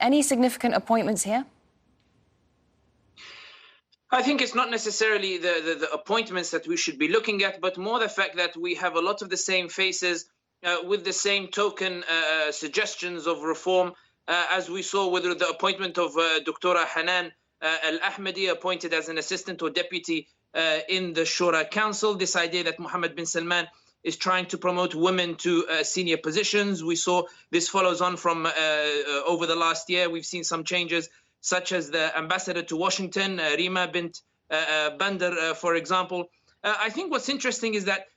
Any significant appointments here? I think it's not necessarily the appointments that we should be looking at, but more the fact that we have a lot of the same faces with the same token suggestions of reform, as we saw with the appointment of Dr. Hanan Al-Ahmadi, appointed as an assistant or deputy in the Shura Council. This idea that Mohammed bin Salman is trying to promote women to senior positions. We saw this follows on from over the last year. We've seen some changes, such as the ambassador to Washington, Rima bint Bandar, for example. I think what's interesting is that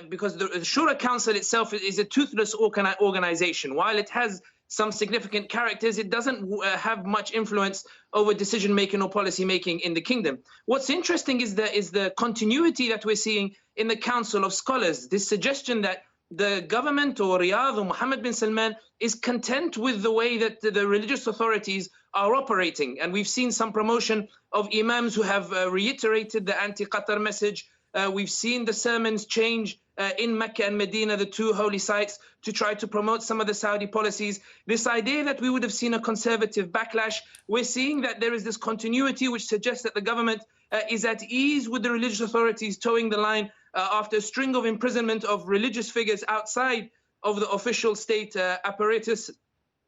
because the Shura Council itself is a toothless organization. While it has some significant characters, it doesn't have much influence over decision-making or policy-making in the kingdom. What's interesting is the continuity that we're seeing in the Council of Scholars, this suggestion that the government or Riyadh or Mohammed bin Salman is content with the way that the religious authorities are operating. And we've seen some promotion of imams who have reiterated the anti-Qatar message. We've seen the sermons change in Mecca and Medina, the two holy sites, to try to promote some of the Saudi policies. This idea that we would have seen a conservative backlash, we're seeing that there is this continuity which suggests that the government is at ease with the religious authorities towing the line after a string of imprisonment of religious figures outside of the official state apparatus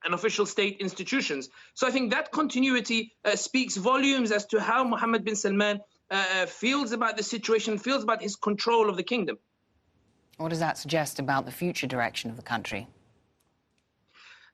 and official state institutions. So I think that continuity speaks volumes as to how Mohammed bin Salman feels about the situation, feels about his control of the kingdom. What does that suggest about the future direction of the country?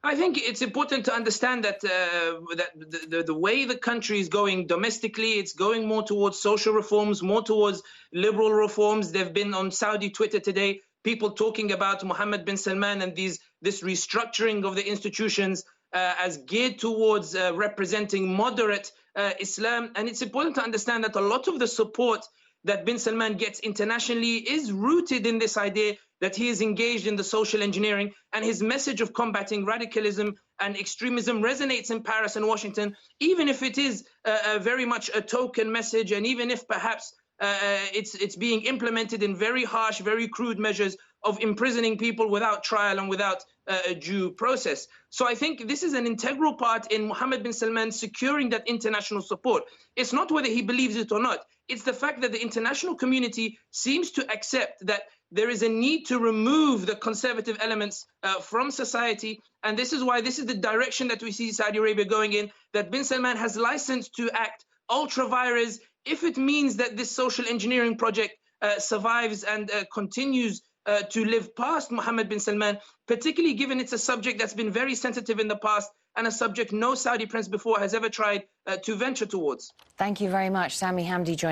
I think it's important to understand that the way the country is going domestically, it's going more towards social reforms, more towards liberal reforms. There have been on Saudi Twitter today people talking about Mohammed bin Salman and this restructuring of the institutions as geared towards representing moderate Islam. And it's important to understand that a lot of the support that bin Salman gets internationally is rooted in this idea that he is engaged in the social engineering, and his message of combating radicalism and extremism resonates in Paris and Washington, even if it is very much a token message, and even if perhaps it's being implemented in very harsh, very crude measures of imprisoning people without trial and without a due process. So I think this is an integral part in Mohammed bin Salman securing that international support. It's not whether he believes it or not. It's the fact that the international community seems to accept that there is a need to remove the conservative elements from society. And this is why this is the direction that we see Saudi Arabia going in, that bin Salman has license to act ultra vires if it means that this social engineering project survives and continues to live past Mohammed bin Salman, particularly given it's a subject that's been very sensitive in the past and a subject no Saudi prince before has ever tried to venture towards. Thank you very much. Sami Hamdi joining